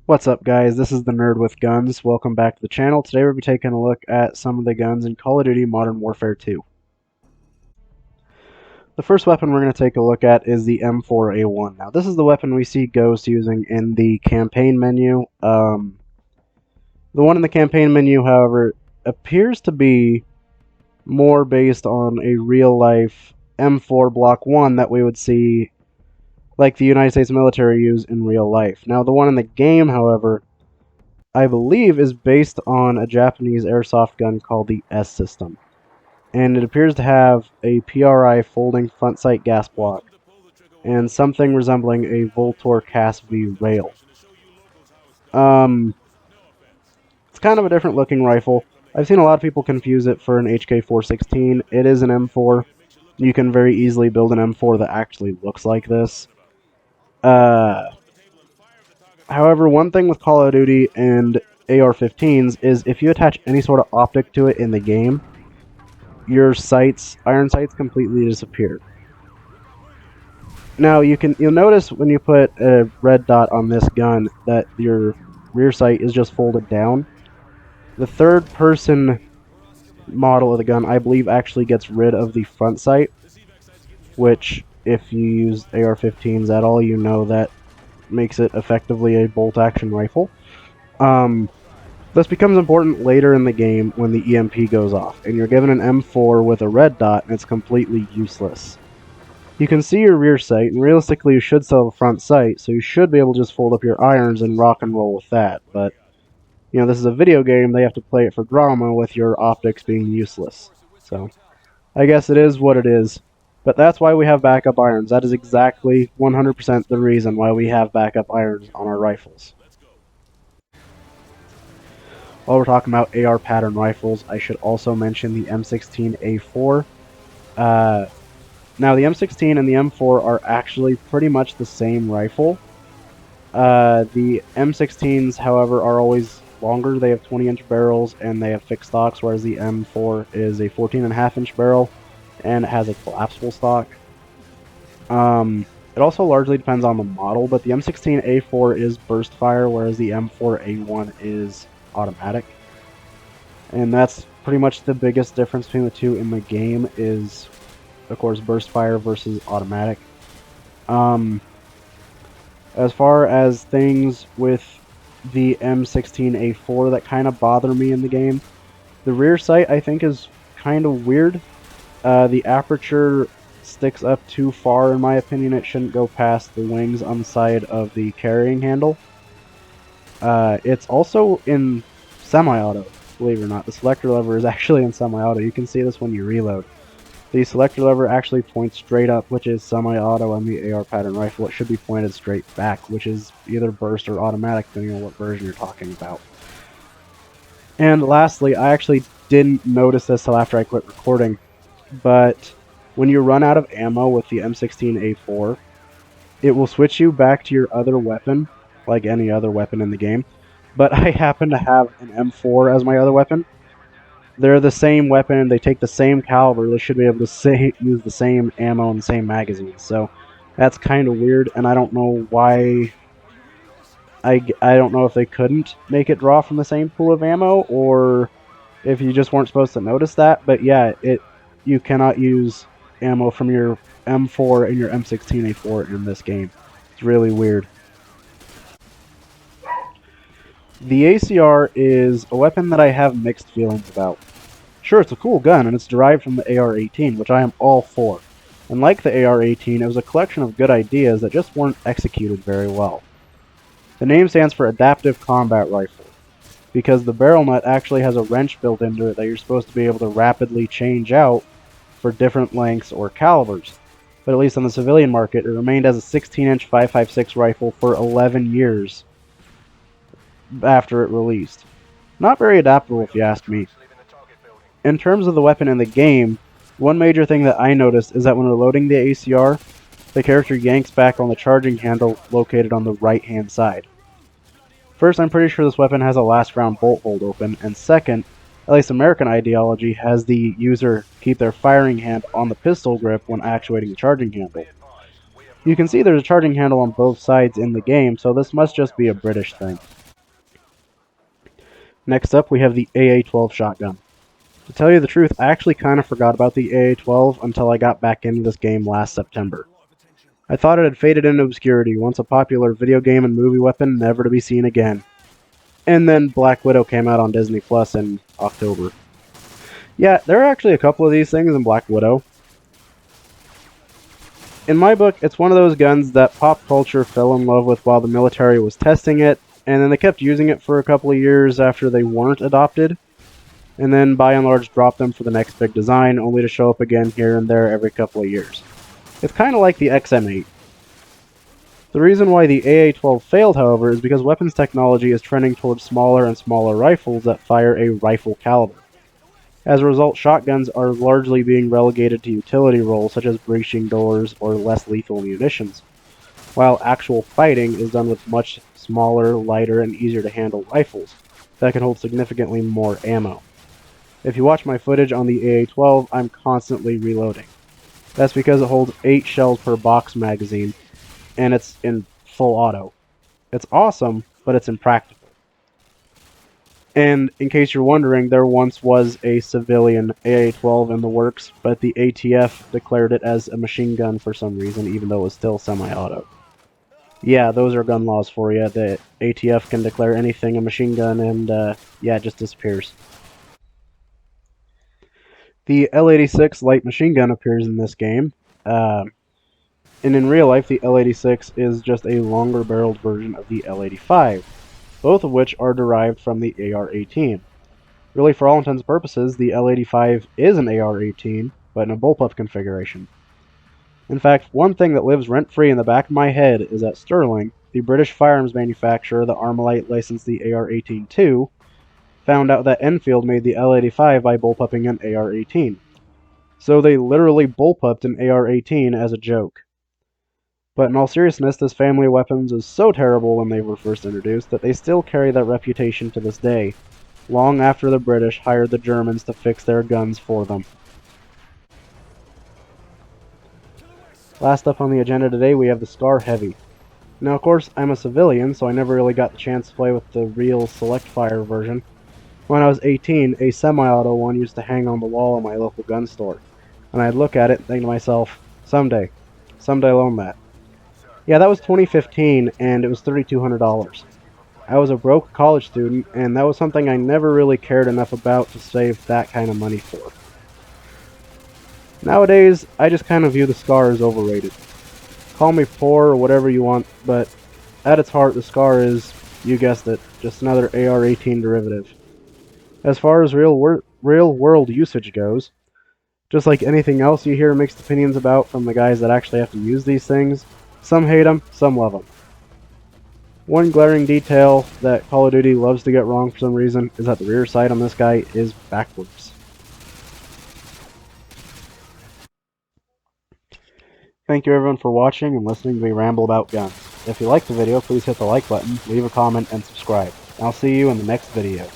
What's up, guys? This is the Nerd with Guns. Welcome back to the channel. Today we'll be taking a look at some of the guns in Call of Duty Modern Warfare 2. The first weapon we're going to take a look at is the M4A1. Now, this is the weapon we see Ghost using in the campaign menu. The one in the campaign menu, however, appears to be more based on a real-life M4 Block 1 that we would see like the United States military use in real life. Now, the one in the game, however, I believe is based on a Japanese airsoft gun called the S system. And it appears to have a PRI folding front sight gas block and something resembling a Voltor CAS-V rail. It's kind of a different looking rifle. I've seen a lot of people confuse it for an HK416. It is an M4. You can very easily build an M4 that actually looks like this. However, one thing with Call of Duty and AR-15s is if you attach any sort of optic to it in the game, your iron sights completely disappear. Now you'll notice when you put a red dot on this gun that your rear sight is just folded down. The third person model of the gun, I believe, actually gets rid of the front sight, which if you use AR-15s at all, you know that makes it effectively a bolt-action rifle. This becomes important later in the game when the EMP goes off, and you're given an M4 with a red dot, and it's completely useless. You can see your rear sight, and realistically you should still have a front sight, so you should be able to just fold up your irons and rock and roll with that, but, you know, this is a video game, they have to play it for drama with your optics being useless. So, I guess it is what it is. But that's why we have backup irons. That is exactly 100% the reason why we have backup irons on our rifles. While we're talking about AR pattern rifles, I should also mention the M16A4. Now, the M16 and the M4 are actually pretty much the same rifle. The M16s, however, are always longer. They have 20-inch barrels and they have fixed stocks, whereas the M4 is a 14.5-inch barrel and it has a collapsible stock. It also largely depends on the model, but the M16A4 is burst fire, whereas the M4A1 is automatic. And that's pretty much the biggest difference between the two in the game is, of course, burst fire versus automatic. As far as things with the M16A4 that kind of bother me in the game, the rear sight I think is kind of weird. The aperture sticks up too far, in my opinion. It shouldn't go past the wings on the side of the carrying handle. It's also in semi-auto, believe it or not. The selector lever is actually in semi-auto. You can see this when you reload. The selector lever actually points straight up, which is semi-auto on the AR pattern rifle. It should be pointed straight back, which is either burst or automatic, depending on what version you're talking about. And lastly, I actually didn't notice this till after I quit recording, but when you run out of ammo with the M16A4, it will switch you back to your other weapon, like any other weapon in the game. But I happen to have an M4 as my other weapon. They're the same weapon, they take the same caliber, they should be able to use the same ammo and the same magazines. So that's kind of weird, and I don't know why. I don't know if they couldn't make it draw from the same pool of ammo, or if you just weren't supposed to notice that. But yeah, you cannot use ammo from your M4 and your M16A4 in this game. It's really weird. The ACR is a weapon that I have mixed feelings about. Sure, it's a cool gun, and it's derived from the AR-18, which I am all for. And like the AR-18, it was a collection of good ideas that just weren't executed very well. The name stands for Adaptive Combat Rifle, because the barrel nut actually has a wrench built into it that you're supposed to be able to rapidly change out for different lengths or calibers. But at least on the civilian market, it remained as a 16-inch 5.56 rifle for 11 years after it released. Not very adaptable, if you ask me. In terms of the weapon in the game, one major thing that I noticed is that when reloading the ACR, the character yanks back on the charging handle located on the right-hand side. First, I'm pretty sure this weapon has a last round bolt hold open, and second, at least American ideology has the user keep their firing hand on the pistol grip when actuating the charging handle. You can see there's a charging handle on both sides in the game, so this must just be a British thing. Next up, we have the AA-12 shotgun. To tell you the truth, I actually kind of forgot about the AA-12 until I got back into this game last September. I thought it had faded into obscurity, once a popular video game and movie weapon, never to be seen again. And then Black Widow came out on Disney Plus in October. Yeah, there are actually a couple of these things in Black Widow. In my book, it's one of those guns that pop culture fell in love with while the military was testing it, and then they kept using it for a couple of years after they weren't adopted, and then by and large dropped them for the next big design, only to show up again here and there every couple of years. It's kind of like the XM8. The reason why the AA-12 failed, however, is because weapons technology is trending towards smaller and smaller rifles that fire a rifle caliber. As a result, shotguns are largely being relegated to utility roles such as breaching doors or less lethal munitions, while actual fighting is done with much smaller, lighter, and easier to handle rifles that can hold significantly more ammo. If you watch my footage on the AA-12, I'm constantly reloading. That's because it holds 8 shells per box magazine, and it's in full auto. It's awesome, but it's impractical. And in case you're wondering, there once was a civilian AA-12 in the works, but the ATF declared it as a machine gun for some reason, even though it was still semi-auto. Yeah, those are gun laws for you. The ATF can declare anything a machine gun, and yeah, it just disappears. The L-86 light machine gun appears in this game, and in real life, the L-86 is just a longer-barreled version of the L-85, both of which are derived from the AR-18. Really, for all intents and purposes, the L-85 is an AR-18, but in a bullpup configuration. In fact, one thing that lives rent-free in the back of my head is that Sterling, the British firearms manufacturer that Armalite licensed the AR-18 to, found out that Enfield made the L-85 by bullpupping an AR-18. So they literally bullpupped an AR-18 as a joke. But in all seriousness, this family of weapons is so terrible when they were first introduced that they still carry that reputation to this day, long after the British hired the Germans to fix their guns for them. Last up on the agenda today, we have the Scar Heavy. Now, of course, I'm a civilian, so I never really got the chance to play with the real Select Fire version. When I was 18, a semi-auto one used to hang on the wall in my local gun store, and I'd look at it and think to myself, someday I'll own that. Yeah, that was 2015, and it was $3,200. I was a broke college student, and that was something I never really cared enough about to save that kind of money for. Nowadays, I just kind of view the Scar as overrated. Call me poor or whatever you want, but at its heart, the Scar is, you guessed it, just another AR-18 derivative. As far as real-world usage goes, just like anything else you hear mixed opinions about from the guys that actually have to use these things, some hate them, some love them. One glaring detail that Call of Duty loves to get wrong for some reason is that the rear sight on this guy is backwards. Thank you everyone for watching and listening to me ramble about guns. If you liked the video, please hit the like button, leave a comment, and subscribe. I'll see you in the next video.